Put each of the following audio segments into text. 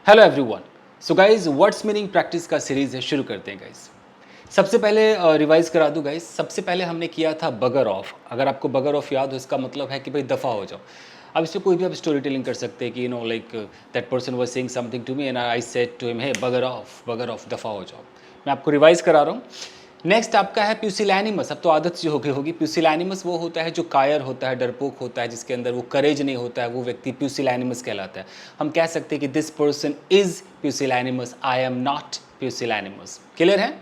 Hello everyone. So guys what's meaning practice का series है, शुरू करते हैं गाइज। सबसे पहले रिवाइज करा दूं गाइज। सबसे पहले हमने किया था बगर ऑफ। अगर आपको बगर ऑफ याद हो, इसका मतलब है कि भाई दफ़ा हो जाओ। अब इससे कोई भी आप स्टोरी टेलिंग कर सकते हैं कि like that person was saying something to me and I said to him, hey bugger off, दफ़ा हो जाओ। मैं आपको रिवाइज करा रहा हूँ। नेक्स्ट आपका है प्यूसिलैनिमस। अब तो आदत सी हो गई होगी। प्यूसिलैनिमस वो होता है जो कायर होता है, डरपोक होता है, जिसके अंदर वो करेज नहीं होता है, वो व्यक्ति प्यूसिलैनिमस कहलाता है। हम कह सकते हैं कि this person is pusillanimous, I am not pusillanimous. Clear है?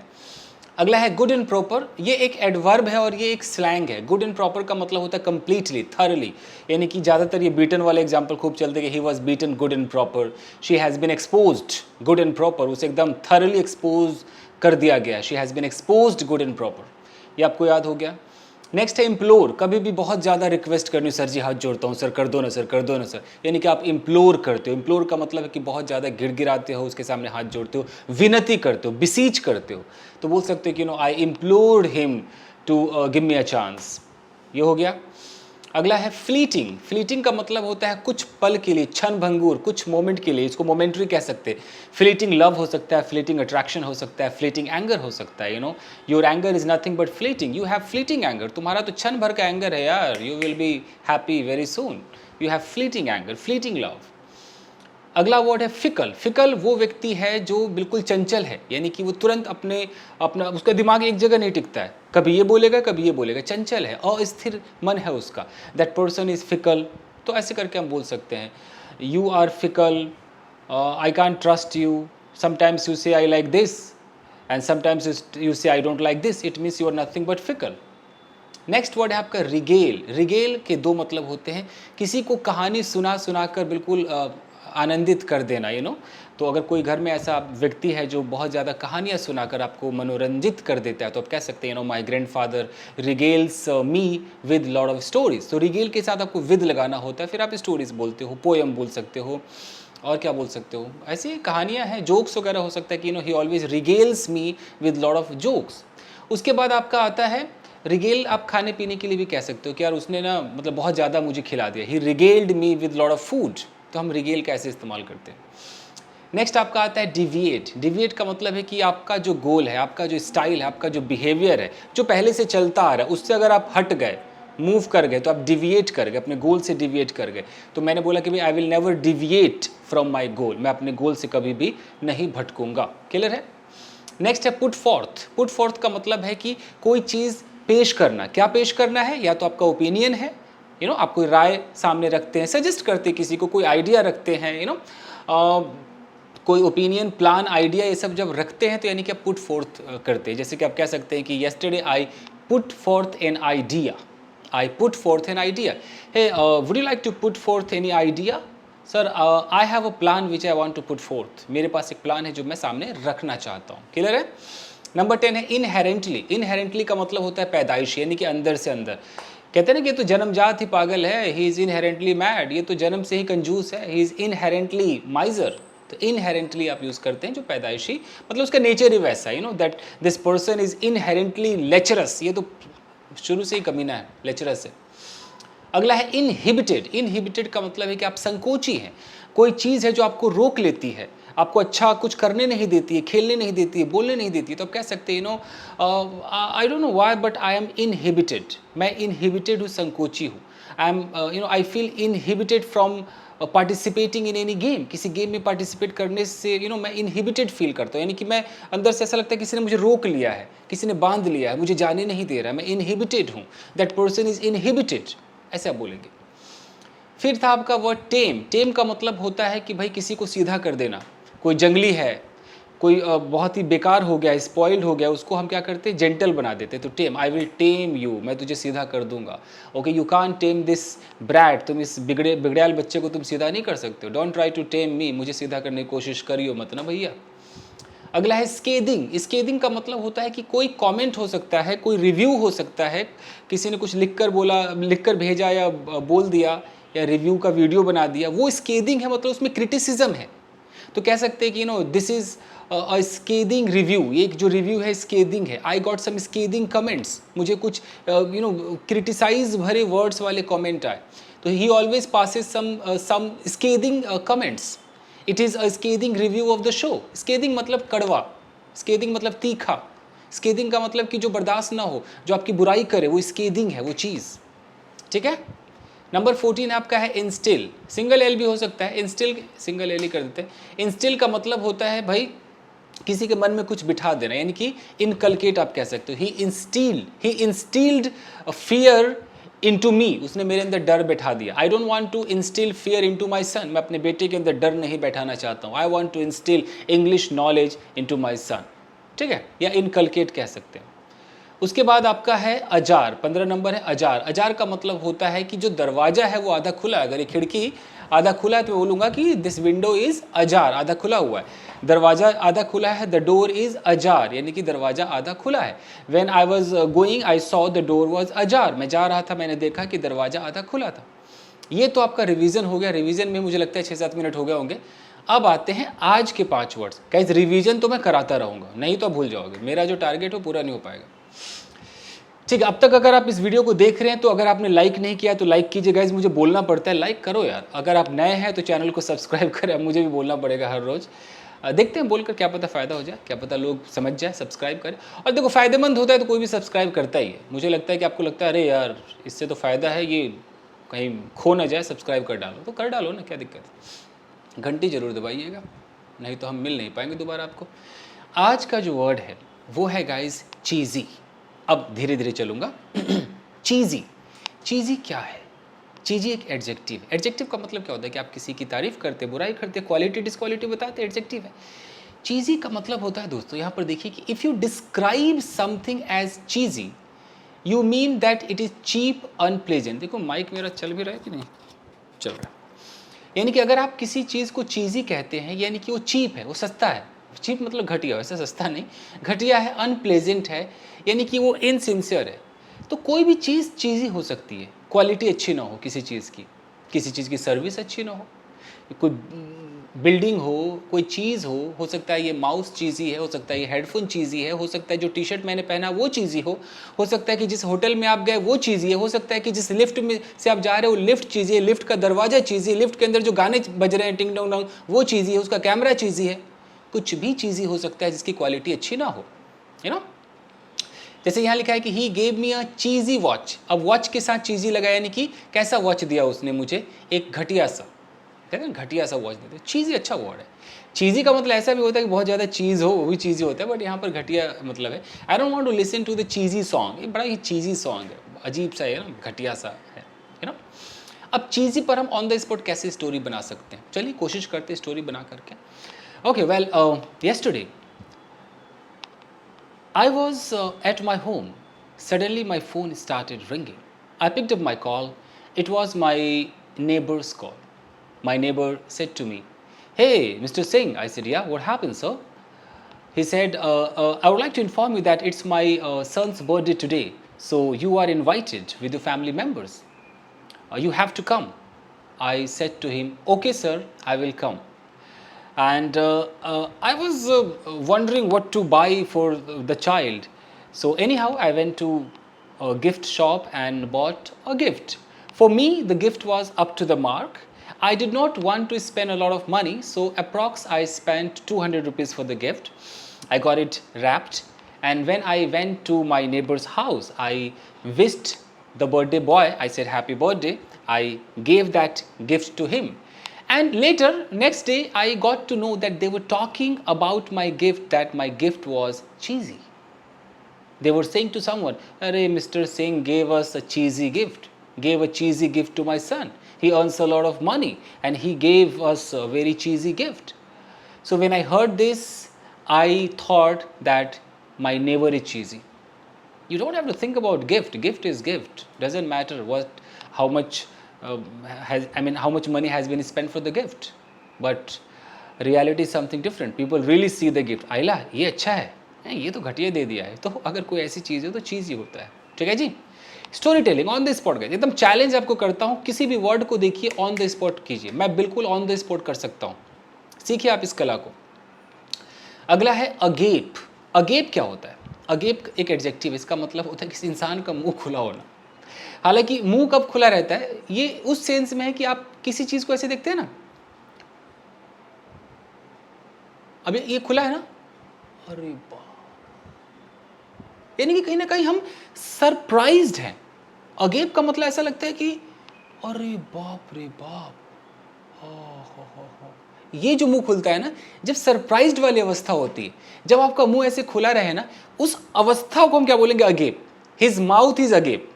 अगला है गुड एंड प्रॉपर। ये एक एडवर्ब है और ये एक स्लैंग है। गुड एंड प्रॉपर का मतलब होता है कंप्लीटली, थरली। यानी कि ज़्यादातर ये बीटन वाले एग्जाम्पल खूब चलते हैं कि he was beaten good and proper, she has been exposed good and proper. उसे एकदम थरली एक्सपोज कर दिया गया, she has been exposed good and proper. ये आपको याद हो गया। नेक्स्ट है इम्प्लोर। कभी भी बहुत ज़्यादा रिक्वेस्ट करनी, सर जी हाथ जोड़ता हूँ, सर कर दो ना, सर कर दो ना सर। यानी कि आप इम्प्लोर करते हो। इम्प्लोर का मतलब है कि बहुत ज़्यादा गिड़गिड़ाते हो, उसके सामने हाथ जोड़ते हो, विनती करते हो, बिसीच करते हो। तो बोल सकते हो कि I implored him to give me a chance. ये हो गया। अगला है फ्लीटिंग। फ्लीटिंग का मतलब होता है कुछ पल के लिए, क्षण भंगुर, कुछ मोमेंट के लिए। इसको मोमेंट्री कह सकते हैं। फ्लीटिंग लव हो सकता है, फ्लीटिंग अट्रैक्शन हो सकता है, फ्लीटिंग एंगर हो सकता है। Your anger is nothing but fleeting, you have fleeting anger. तुम्हारा तो क्षण भर का एंगर है यार, you will be happy very soon. You have fleeting anger, fleeting love. अगला वर्ड है फिकल। फिकल वो व्यक्ति है जो बिल्कुल चंचल है, यानी कि वो तुरंत अपना उसका दिमाग एक जगह नहीं टिकता है, कभी ये बोलेगा कभी ये बोलेगा, चंचल है, अस्थिर मन है उसका। That person is fickle. तो ऐसे करके हम बोल सकते हैं you are fickle, I can't trust you, sometimes you say I like this and sometimes you say I don't like this, it means you are nothing but fickle. Next word है आपका Rigel. Rigel के दो मतलब होते हैं। किसी को कहानी सुना सुना कर बिल्कुल आनंदित कर देना, तो अगर कोई घर में ऐसा व्यक्ति है जो बहुत ज़्यादा कहानियाँ सुनाकर आपको मनोरंजित कर देता है, तो आप कह सकते हैं my grandfather regales me with lot of stories. तो रिगेल के साथ आपको विद लगाना होता है, फिर आप स्टोरीज बोलते हो, पोएम बोल सकते हो, और क्या बोल सकते हो, ऐसी कहानियाँ हैं, जोक्स वगैरह हो सकता है कि he always regales me with lot of jokes. उसके बाद आपका आता है रिगेल। आप खाने पीने के लिए भी कह सकते हो कि यार उसने ना मतलब बहुत ज़्यादा मुझे खिला दिया, he regaled me with lot of food. तो हम रिगेल कैसे इस्तेमाल करते हैं। नेक्स्ट आपका आता है डिविएट। डिविएट का मतलब है कि आपका जो गोल है, आपका जो स्टाइल है, आपका जो बिहेवियर है, जो पहले से चलता आ रहा है, उससे अगर आप हट गए, मूव कर गए, तो आप डिविएट कर गए, अपने गोल से डिविएट कर गए। तो मैंने बोला कि भाई I will never deviate from my goal, मैं अपने गोल से कभी भी नहीं भटकूंगा। क्लियर है? नेक्स्ट है पुट फोर्थ। पुट फोर्थ का मतलब है कि कोई चीज़ पेश करना। क्या पेश करना है? या तो आपका ओपिनियन है, आप कोई राय सामने रखते हैं, सजेस्ट करते हैं किसी को, कोई आइडिया रखते हैं, कोई ओपिनियन, प्लान, आइडिया, ये सब जब रखते हैं तो यानी कि आप पुट फोर्थ करते हैं। जैसे कि आप कह सकते हैं कि yesterday I put forth an idea, I put forth an idea, hey would you like to put forth any idea sir, I have a plan which I want to put forth. मेरे पास एक plan है जो मैं सामने रखना चाहता हूँ। क्लियर है? नंबर 10 है इनहेरेंटली। इनहेरेंटली का मतलब होता है पैदाइशी, यानी कि अंदर से अंदर। कहते हैं ना कि ये तो जन्मजात ही पागल है, ही इज़ इनहेरेंटली मैड, ये तो जन्म से ही कंजूस है, ही इज़ इनहेरेंटली माइजर। तो इनहेरेंटली आप यूज़ करते हैं जो पैदाइशी, मतलब उसका नेचर ही वैसा है, that this person is inherently lecherous, ये तो शुरू से ही कमीना है, लेचरस है। अगला है इनहिबिटेड। इनहिबिटेड का मतलब है कि आप संकोची हैं। कोई चीज़ है जो आपको रोक लेती है, आपको अच्छा कुछ करने नहीं देती है, खेलने नहीं देती है, बोलने नहीं देती है। तो आप कह सकते हैं I don't know why but I am inhibited. मैं इनहिबिटेड हूँ, संकोची हूँ। I am I feel inhibited from participating in any game. किसी गेम में पार्टिसिपेट करने से मैं इनहिबिटेड फील करता हूँ, यानी कि मैं अंदर से ऐसा लगता है किसी ने मुझे रोक लिया है, किसी ने बांध लिया है, मुझे जाने नहीं दे रहा है, मैं इनहिबिटेड हूँ, दैट पर्सन इज इनहिबिटेड, ऐसे आप बोलेंगे। फिर था आपका वर्ड टेम। टेम का मतलब होता है कि भाई किसी को सीधा कर देना। कोई जंगली है, कोई बहुत ही बेकार हो गया, स्पॉइल्ड हो गया, उसको हम क्या करते हैं, जेंटल बना देते। तो टेम, आई विल टेम यू, मैं तुझे सीधा कर दूंगा। Okay, you can tame this brat, तुम इस बिगड़ैल बच्चे को तुम सीधा नहीं कर सकते हो। डोंट ट्राई टू टेम मी, मुझे सीधा करने की कोशिश करियो मत ना भैया। अगला है स्केदिंग। स्केदिंग का मतलब होता है कि कोई कमेंट हो सकता है, कोई रिव्यू हो सकता है, किसी ने कुछ लिखकर बोला, लिखकर भेजा या बोल दिया, या रिव्यू का वीडियो बना दिया, वो स्केदिंग है, मतलब उसमें क्रिटिसिज्म है। तो कह सकते हैं कि this is a scathing review, ये जो रिव्यू है स्केदिंग है। I got some scathing comments, मुझे कुछ क्रिटिसाइज भरे वर्ड्स वाले कमेंट आए। तो he always passes some scathing comments. It is a scathing review of the show. Scathing मतलब कड़वा, स्केदिंग मतलब तीखा, स्केदिंग का मतलब कि जो बर्दाश्त ना हो, जो आपकी बुराई करे, वो स्केदिंग है वो चीज़, ठीक है। नंबर 14 आपका है इंस्टिल, सिंगल एल भी हो सकता है, इंस्टिल सिंगल एल ही कर देते हैं। इंस्टिल का मतलब होता है भाई किसी के मन में कुछ बिठा देना, यानी कि इनकलकेट आप कह सकते हो। ही इंस्टील्ड फियर इनटू मी, उसने मेरे अंदर डर बैठा दिया। I don't want to instil fear into my son, मैं अपने बेटे के अंदर डर नहीं बैठाना चाहता हूँ। I want to instil English knowledge into my son, ठीक है, या इनकलकेट कह सकते हैं। उसके बाद आपका है अजार, 15 नंबर है अजार। अजार का मतलब होता है कि जो दरवाजा है वो आधा खुला है। अगर ये खिड़की आधा खुला है तो मैं बोलूँगा कि दिस विंडो इज़ अजार, आधा खुला हुआ है। दरवाजा आधा खुला है, द डोर इज़ अजार, यानी कि दरवाजा आधा खुला है। When I was going I saw the door was ajar, मैं जा रहा था मैंने देखा कि दरवाजा आधा खुला था। ये तो आपका रिवीजन हो गया। रिवीजन में मुझे लगता है 6-7 मिनट हो गए होंगे। अब आते हैं आज के 5 वर्ड्स। गाइस रिवीजन तो मैं कराता रहूँगा, नहीं तो भूल जाओगे, मेरा जो टारगेट हो पूरा नहीं हो पाएगा, ठीक है। अब तक अगर आप इस वीडियो को देख रहे हैं तो अगर आपने लाइक नहीं किया तो लाइक कीजिए गाइज, मुझे बोलना पड़ता है लाइक करो यार। अगर आप नए हैं तो चैनल को सब्सक्राइब करें, अब मुझे भी बोलना पड़ेगा हर रोज़। देखते हैं बोलकर, क्या पता फ़ायदा हो जाए, क्या पता लोग समझ जाए, सब्सक्राइब करें। और देखो फ़ायदेमंद होता है तो कोई भी सब्सक्राइब करता ही है। मुझे लगता है कि आपको लगता है अरे यार इससे तो फ़ायदा है, ये कहीं खो ना जाए, सब्सक्राइब कर डालो, तो कर डालो ना, क्या दिक्कत है। घंटी ज़रूर दबाइएगा, नहीं तो हम मिल नहीं पाएंगे दोबारा आपको। आज का जो वर्ड है वो है गाइज चीज़ी। अब धीरे धीरे चलूँगा। चीज़ी, चीज़ी क्या है? चीज़ी एक एडजेक्टिव। एडजेक्टिव का मतलब क्या होता है कि आप किसी की तारीफ करते, बुराई करते, क्वालिटी डिसक्वालिटी बताते, एडजेक्टिव है। चीज़ी का मतलब होता है दोस्तों, यहाँ पर देखिए कि if you describe something as cheesy you mean that it is cheap unpleasant. देखो माइक मेरा चल भी रहा है कि नहीं चल रहा है। यानी कि अगर आप किसी चीज़ को चीज़ी कहते हैं यानी कि वो चीप है, वो सस्ता है। चीप मतलब घटिया, वैसे सस्ता नहीं, घटिया है, अनप्लेजेंट है, यानी कि वो इनसिंसियर है। तो कोई भी चीज़ चीज़ी हो सकती है, क्वालिटी अच्छी ना हो किसी चीज़ की, किसी चीज़ की सर्विस अच्छी ना हो, कोई बिल्डिंग कोई चीज़ हो सकता है ये माउस चीज़ी है, हो सकता है ये हेडफोन चीज़ी है, हो सकता है जो टी शर्ट मैंने पहना वो चीज़ी हो सकता है कि जिस होटल में आप गए वो चीज़ी है, हो सकता है कि जिस लिफ्ट में से आप जा रहे हो लिफ्ट चीज़ी है, लिफ्ट का दरवाज़ा चीज़ी है, लिफ्ट के अंदर जो गाने बज रहे हैं टिंग डोंग डोंग वो चीज़ी है, उसका कैमरा चीज़ी है। कुछ भी चीज़ी हो सकता है जिसकी क्वालिटी अच्छी ना हो, यू नो। जैसे यहाँ लिखा है कि he gave me a cheesy watch. अब वॉच के साथ चीज़ी लगाया, यानी कि कैसा वॉच दिया उसने मुझे, एक घटिया सा, कहते हैं घटिया सा वॉच देते। चीज़ी अच्छा वर्ड है। चीज़ी का मतलब ऐसा भी होता है कि बहुत ज़्यादा चीज़ हो वो भी चीज़ी होता है, बट यहाँ पर घटिया मतलब है। I don't want to listen to the cheesy song, ये बड़ा ही चीज़ी सॉन्ग है, अजीब सा है ना, घटिया सा है, यू नो। अब चीज़ी पर हम ऑन द स्पॉट कैसे स्टोरी बना सकते हैं, चलिए कोशिश करते हैं स्टोरी बना करके। Okay well, yesterday I was at my home. Suddenly my phone started ringing. I picked up my call. It was my neighbor's call. My neighbor said to me, "Hey, Mr. Singh." I said, "Yeah, what happened, sir?" He said, "I would like to inform you that it's my son's birthday today. So you are invited with your family members. You have to come." I said to him, "Okay, sir, I will come." And I was wondering what to buy for the child. So anyhow, I went to a gift shop and bought a gift. For me, the gift was up to the mark. I did not want to spend a lot of money, so approx I spent 200 rupees for the gift. I got it wrapped, and when I went to my neighbor's house, I wished the birthday boy. I said happy birthday. I gave that gift to him. And later, next day, I got to know that they were talking about my gift, that my gift was cheesy. They were saying to someone, "Arey, Mr. Singh gave us a cheesy gift, gave a cheesy gift to my son. He earns a lot of money and he gave us a very cheesy gift." So when I heard this, I thought that my neighbor is cheesy. You don't have to think about gift. Gift is gift. Doesn't matter how much how much money has been spent for the gift. But reality is something different. People really see the gift. आइला ये अच्छा है, ये तो घटिया दे दिया है। तो अगर कोई ऐसी चीज़ है तो चीज़ ही होता है, ठीक है जी। Story telling on the spot, एकदम चैलेंज आपको करता हूँ, किसी भी वर्ड को देखिए ऑन द स्पॉट कीजिए। मैं बिल्कुल ऑन द स्पॉट कर सकता हूँ, सीखिए आप इस कला को। अगला है अगेप। अगेप क्या होता है? अगेप एक एडजेक्टिव, इसका मतलब होता है किसी इंसान का मुंह खुला होना। हालांकि मुंह कब खुला रहता है, ये उस सेंस में है कि आप किसी चीज़ को ऐसे देखते हैं ना, अब ये खुला है ना, अरे बाप, यानी कि कहीं ना कहीं हम सरप्राइज्ड हैं। अगेप का मतलब ऐसा लगता है कि अरे बाप रे बाप, ये जो मुंह खुलता है ना, जब सरप्राइज्ड वाली अवस्था होती है, जब आपका मुंह ऐसे खुला रहे ना, उस अवस्था को हम क्या बोलेंगे, agape. His mouth is agape.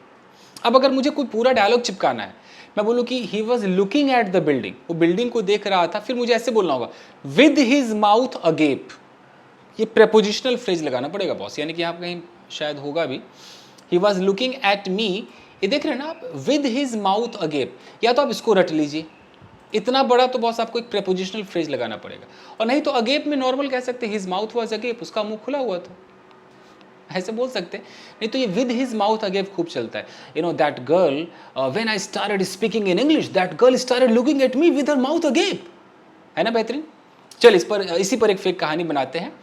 अब अगर मुझे कोई पूरा डायलॉग चिपकाना है, मैं बोलूं कि he was looking at the building, वो बिल्डिंग को देख रहा था, फिर मुझे ऐसे बोलना होगा विद हिज माउथ अगेप। ये प्रेपोजिशनल फ्रेज लगाना पड़ेगा बॉस, यानी कि आप कहीं शायद होगा भी, ही वॉज लुकिंग एट मी, ये देख रहे हैं ना आप, विद हिज माउथ अगेप। या तो आप इसको रट लीजिए, इतना बड़ा तो बॉस आपको एक प्रेपोजिशनल फ्रेज लगाना पड़ेगा, और नहीं तो अगेप में नॉर्मल कह सकते हिज माउथ वॉज अगेप, उसका मुंह खुला हुआ था, ऐसे बोल सकते। नहीं तो ये विद हिज माउथ अगेप खूब चलता है। You know that girl, when I started speaking in English, that girl started looking at me with her mouth agape. है ना बेहतरीन। चल इसी पर एक फेक कहानी बनाते हैं,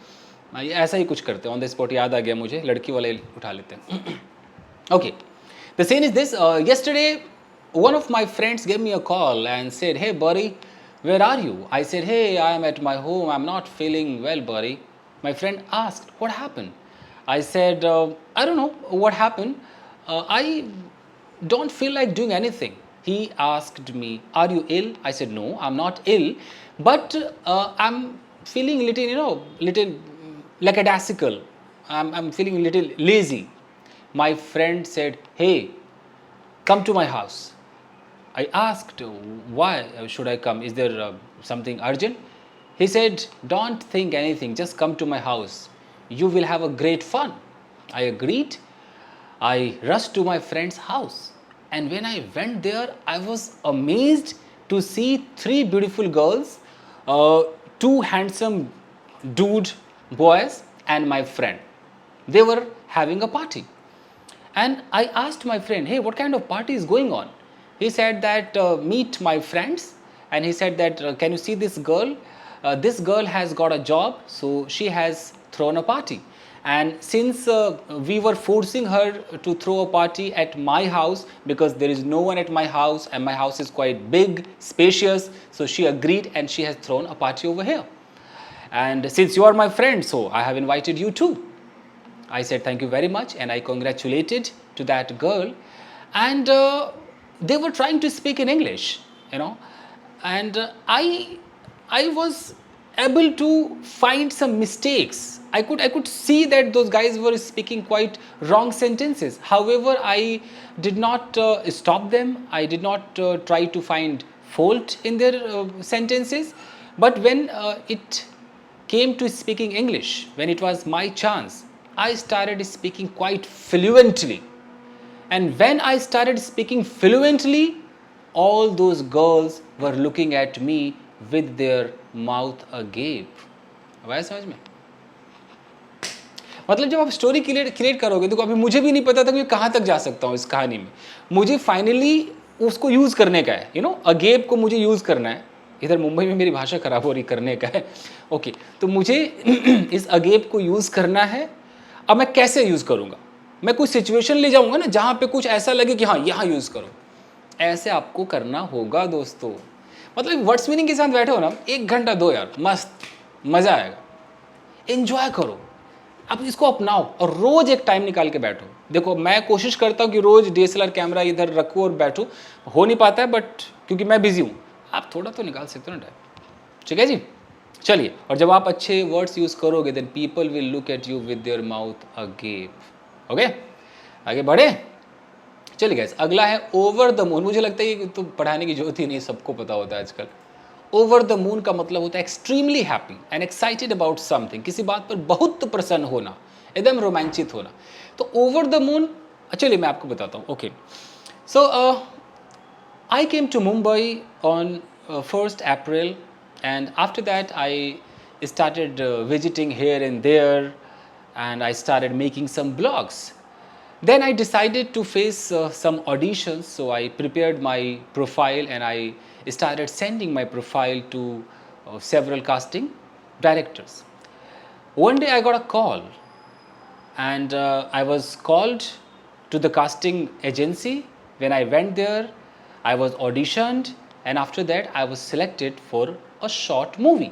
ऐसा ही कुछ करते हैं, ऑन द स्पॉट याद आ गया मुझे, लड़की वाले उठा लेते हैं। Okay, the scene is this, yesterday one of my friends gave me a call and said, hey buddy, where are you? I said, hey, I am at my home, I'm not feeling well buddy. My friend asked, what happened? I said, I don't know what happened, I don't feel like doing anything. He asked me, are you ill? I said, no, I'm not ill, but I'm feeling little, you know, little lackadaisical. I'm feeling a little lazy. My friend said, hey, come to my house. I asked, why should I come? Is there something urgent? He said, don't think anything, just come to my house. You will have a great fun. I agreed. I rushed to my friend's house. And when I went there, I was amazed to see three beautiful girls, two handsome dude boys, and my friend. They were having a party. And I asked my friend, hey, what kind of party is going on? He said that, meet my friends. And he said that, can you see this girl? This girl has got a job, so she has thrown a party. And since we were forcing her to throw a party at my house, because there is no one at my house and my house is quite big, spacious, so she agreed and she has thrown a party over here. And since you are my friend, so I have invited you too. I said thank you very much, and I congratulated to that girl. And they were trying to speak in English, you know, and I was able to find some mistakes. I could see that those guys were speaking quite wrong sentences. However, I did not stop them. I did not try to find fault in their sentences. But when it came to speaking English, when it was my chance, I started speaking quite fluently. And when I started speaking fluently, all those girls were looking at me with their mouth agape. अब आया समझ में? मतलब जब आप story create करोगे, देखो अभी मुझे भी नहीं पता था कि मैं कहाँ तक जा सकता हूँ इस कहानी में। मुझे फाइनली उसको यूज़ करने का है, यू नो, अगेप को मुझे यूज़ करना है। इधर मुंबई में मेरी भाषा खराब हो रही, करने का है। ओके, तो मुझे इस अगेप को यूज़ करना है। अब मैं कैसे यूज़ करूँगा? मैं कुछ सिचुएशन ले जाऊँगा ना, जहाँ पे कुछ ऐसा लगे कि हाँ यहाँ यूज़ करो, ऐसे आपको करना होगा दोस्तों। मतलब वर्ड्स मीनिंग के साथ बैठे हो ना, 1 घंटा दो यार, मस्त मज़ा आएगा, एंजॉय करो। अब इसको अपनाओ और रोज़ एक टाइम निकाल के बैठो। देखो मैं कोशिश करता हूँ कि रोज़ DSLR कैमरा इधर रखूँ और बैठूँ, हो नहीं पाता है, बट क्योंकि मैं बिजी हूँ, आप थोड़ा तो निकाल सकते हो ना टाइम। ठीक है जी, चलिए। और जब आप अच्छे वर्ड्स यूज़ करोगे, then people will look at you with their mouth agape. Okay, आगे बढ़े। चलिए गाइस, अगला है ओवर द मून। मुझे लगता है कि तो पढ़ाने की जरूरत ही नहीं, सबको पता होता है आजकल। ओवर द मून का मतलब होता है extremely happy and excited about something, किसी बात पर बहुत प्रसन्न होना, एकदम रोमांचित होना। तो ओवर द मून, चलिए मैं आपको बताता हूँ। Okay, so I came to Mumbai on 1st April, and after that I started visiting here and there, and I started making some blogs. Then I decided to face some auditions, so I prepared my profile and I started sending my profile to several casting directors. One day I got a call, and I was called to the casting agency. When I went there, I was auditioned, and after that I was selected for a short movie.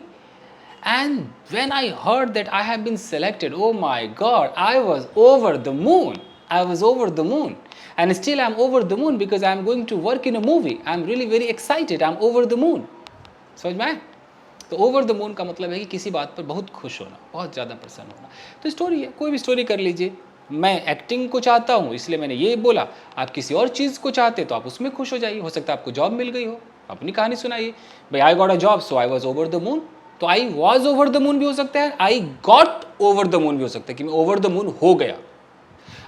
And when I heard that I have been selected, oh my God, I was over the moon. I was over the moon. And still I'm over the moon because I'm going to work in a movie. I'm really very excited. I'm over the moon. समझ में आया? तो over the moon का मतलब है कि किसी बात पर बहुत खुश होना, बहुत ज़्यादा प्रसन्न होना. तो स्टोरी है, कोई भी स्टोरी कर लीजिए. मैं एक्टिंग को चाहता हूँ इसलिए मैंने ये बोला. आप किसी और चीज़ को चाहते तो आप उसमें खुश हो जाइए. हो सकता है आपको जॉब मिल गई हो, अपनी कहानी सुनाइए. भाई I got a job so I was over the moon. तो I was over the moon भी हो सकता है, I got over the moon भी हो सकता है कि मैं ओवर द मून हो गया.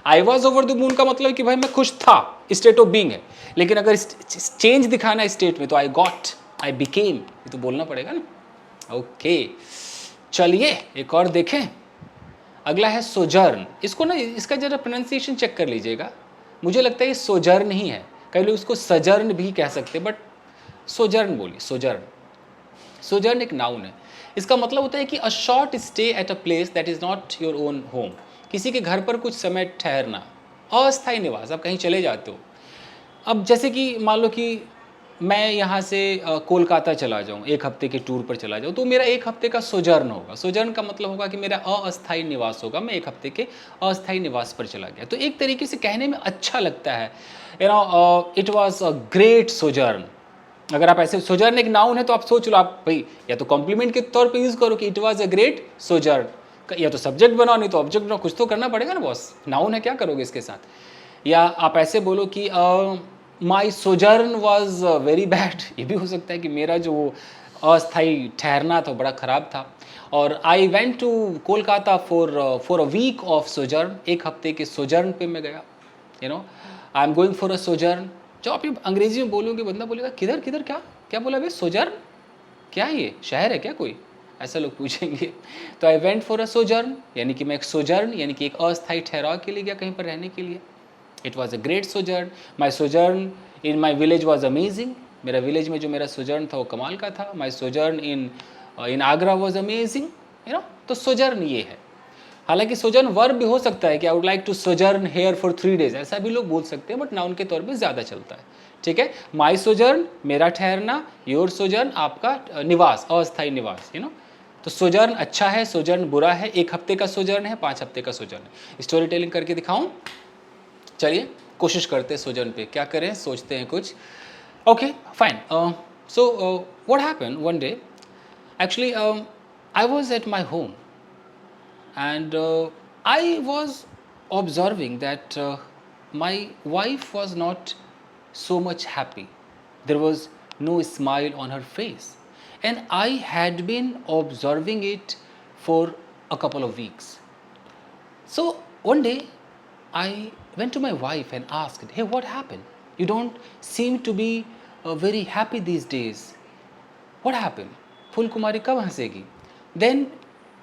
आई वॉज ओवर द मून का मतलब कि भाई मैं खुश था, स्टेट ऑफ बीइंग है. लेकिन अगर चेंज दिखाना है स्टेट में तो आई गॉट, आई बिकेम, ये तो बोलना पड़ेगा ना. ओके चलिए एक और देखें. अगला है सोजर्न. इसको ना, इसका जरा प्रोनाउंसिएशन चेक कर लीजिएगा. मुझे लगता है ये सोजर्न ही है. कई लोग इसको सजर्न भी कह सकते हैं, बट सोजर्न बोलिए. सोजर्न, सोजर्न एक नाउन है. इसका मतलब होता है कि a short stay at a place that is not your own home. किसी के घर पर कुछ समय ठहरना, अस्थायी निवास. आप कहीं चले जाते हो. अब जैसे कि मान लो कि मैं यहाँ से कोलकाता चला जाऊँ, एक हफ्ते के टूर पर चला जाऊँ, तो मेरा एक हफ्ते का सोजर्न होगा. सोजर्न का मतलब होगा कि मेरा अस्थायी निवास होगा. मैं एक हफ्ते के अस्थायी निवास पर चला गया. तो एक तरीके से कहने में अच्छा लगता है, you no, it was a great sojourn. अगर आप ऐसे, सोजर्न एक नाउन है तो आप सोच लो, आप भाई या तो कॉम्प्लीमेंट के तौर पे यूज़ करो कि it was a great sojourn, या तो सब्जेक्ट बनाओ, नहीं तो ऑब्जेक्ट बनाओ. कुछ तो करना पड़ेगा ना बॉस, नाउन है, क्या करोगे इसके साथ. या आप ऐसे बोलो कि माई सोजर्न वॉज वेरी बैड. ये भी हो सकता है कि मेरा जो अस्थाई ठहरना था बड़ा ख़राब था. और I went to Kolkata for a week of sojourn. एक हफ्ते के सोजर्न पे मैं गया. You know, I am going for a sojourn. जब आप ये अंग्रेजी में बोलोगे, बंदा बोलेगा किधर किधर, क्या क्या बोला भाई, सोजर्न क्या है, ये शहर है क्या कोई, ऐसा लोग पूछेंगे. तो I went for a sojourn, यानी कि मैं एक सोजर्न यानी कि एक अस्थायी ठहराव के लिए गया, कहीं पर रहने के लिए. It was a great sojourn. My sojourn in my village was amazing. मेरा विलेज में जो मेरा सोजर्न था वो कमाल का था. My sojourn in Agra was amazing. You know, तो सोजर्न ये है. हालांकि सोजर्न वर्ब भी हो सकता है कि I would like to sojourn here for 3 days, ऐसा भी लोग बोल सकते हैं, बट नाउन के तौर पे ज़्यादा चलता है. ठीक है, माई सोजर्न मेरा ठहरना, योर सोजर्न आपका निवास, अस्थायी निवास. यू नो, तो सोजर्न अच्छा है, सोजर्न बुरा है. एक हफ्ते का सोजर्न है, 5 हफ्ते का सोजर्न है. स्टोरी टेलिंग करके दिखाऊं. चलिए कोशिश करते हैं सोजर्न पे, क्या करें, सोचते हैं कुछ. Okay fine. So what happened one day. Actually I was at my home and I was observing that my wife was not so much happy. There was no smile on her face, and I had been observing it for a couple of weeks. So one day I went to my wife and asked, hey, what happened? You don't seem to be very happy these days. What happened? Full Kumari kab hasegi? Then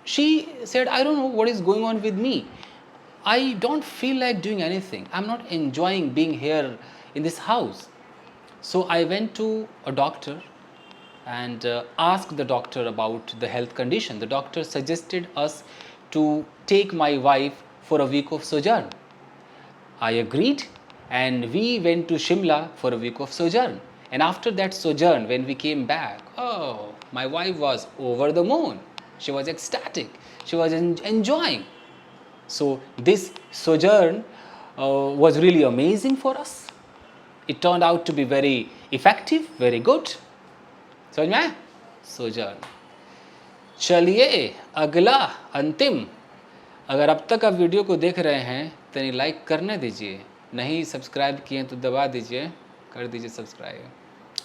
she said, I don't know what is going on with me. I don't feel like doing anything. I'm not enjoying being here in this house. So I went to a doctor and asked the doctor about the health condition. The doctor suggested us to take my wife for a week of sojourn. I agreed and we went to Shimla for a week of sojourn. And after that sojourn, when we came back, oh, my wife was over the moon. She was ecstatic. She was enjoying. So this sojourn was really amazing for us. It turned out to be very effective, very good. समझ में आया? Sojourn. चलिए अगला, अंतिम. अगर अब तक आप वीडियो को देख रहे हैं तो लाइक करने दीजिए, नहीं सब्सक्राइब किए तो दबा दीजिए, कर दीजिए सब्सक्राइब.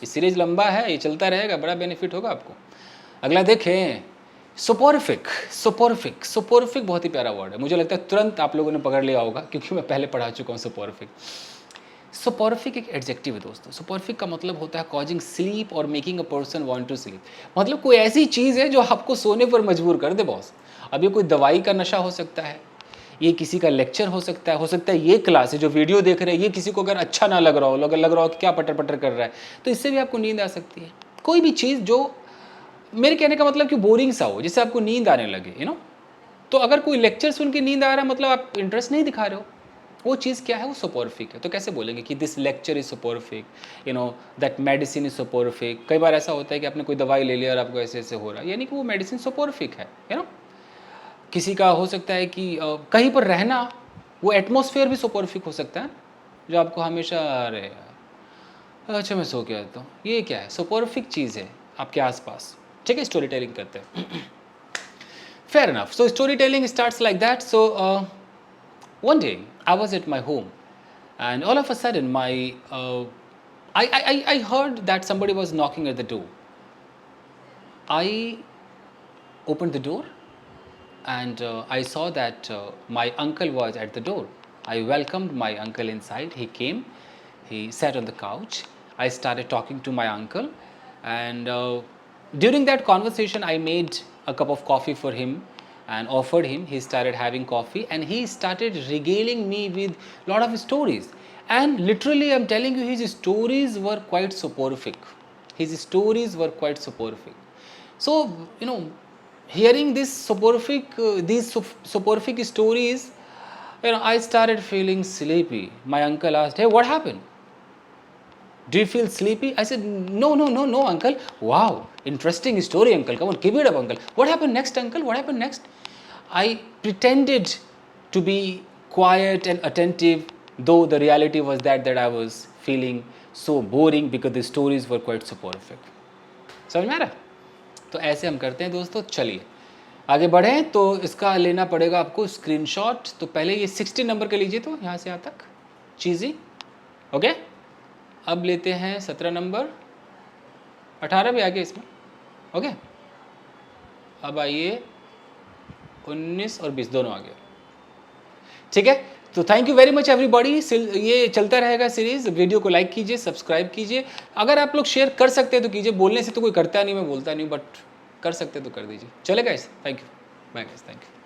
ये सीरीज लंबा है, ये चलता रहेगा, बड़ा बेनिफिट होगा आपको. अगला देखें, सोपोरिफिक. सोपोरिफिक, सोपोरिफिक बहुत ही प्यारा वर्ड है. मुझे लगता है तुरंत आप लोगों ने पकड़ लिया होगा क्योंकि मैं पहले पढ़ा चुका हूँ सोपोरिफिक. सोपोरिफिक एक एडजेक्टिव है दोस्तों. सोपोरिफिक का मतलब होता है कॉजिंग स्लीप और making a person want to sleep. मतलब कोई ऐसी चीज़ है जो आपको सोने पर मजबूर कर दे बॉस. अब ये कोई दवाई का नशा हो सकता है, ये किसी का लेक्चर हो सकता है ये क्लास है जो वीडियो देख रहे हैं, ये किसी को अगर अच्छा ना लग रहा हो, लग रहा हो कि क्या पटर पटर कर रहा है, तो इससे भी आपको नींद आ सकती है. कोई भी चीज़ जो, मेरे कहने का मतलब कि बोरिंग सा हो, जिससे आपको नींद आने लगे, यू नो. तो अगर कोई लेक्चर सुन के नींद आ रहा है, मतलब आप इंटरेस्ट नहीं दिखा रहे हो. वो चीज़ क्या है, वो सोपोरिफिक है। तो कैसे बोलेंगे कि this lecture is soporific, you know that medicine is soporific. कई बार ऐसा होता है कि आपने कोई दवाई ले लिया और आपको ऐसे ऐसे हो रहा है, यानी कि वो मेडिसिन सोपोरिफिक है, यू नो। किसी का हो सकता है कि कहीं पर रहना, वो एटमॉस्फेयर भी सोपोरिफिक हो सकता है, जो आपको हमेशा अरे यार, अच्छा मैं सो गया, तो ये क्या है, सोपोरिफिक चीज़ है आपके आसपास। ठीक है, स्टोरी टेलिंग करते हैं। Fair enough. So story telling starts like that. So one day I was at my home, and all of a sudden I heard that somebody was knocking at the door. I opened the door, and I saw that my uncle was at the door. I welcomed my uncle inside. He came, he sat on the couch. I started talking to my uncle, and during that conversation, I made a cup of coffee for him and offered him. He started having coffee, and he started regaling me with a lot of stories. And literally, I'm telling you, his stories were quite soporific. His stories were quite soporific. So, you know, hearing this soporific stories, you know, I started feeling sleepy. My uncle asked, "Hey, what happened? Do you feel sleepy?" I said, "No, no, no, no, uncle." "Wow, interesting story, uncle. Come on, keep it up, uncle. What happened next, uncle? What happened next?" I pretended to be quiet and attentive, though the reality was that I was feeling so boring because the stories were quite soporific. समझ में आ रहा है? तो ऐसे हम करते हैं दोस्तों। चलिए आगे बढ़ें। तो इसका लेना पड़ेगा आपको स्क्रीनशॉट। तो पहले ये 60 नंबर का लीजिए, तो यहाँ से यहाँ तक चीज़ी, ओके। अब लेते हैं 17 नंबर, 18 भी आ गया इसमें, ओके। अब आइए 19 और 20 दोनों आ गए, ठीक है। तो thank you very much everybody. ये चलता रहेगा सीरीज। वीडियो को लाइक कीजिए, सब्सक्राइब कीजिए। अगर आप लोग शेयर कर सकते हैं तो कीजिए। बोलने से तो कोई करता नहीं, मैं बोलता नहीं, बट कर सकते तो कर दीजिए। चले guys, thank you, bye guys, thank you.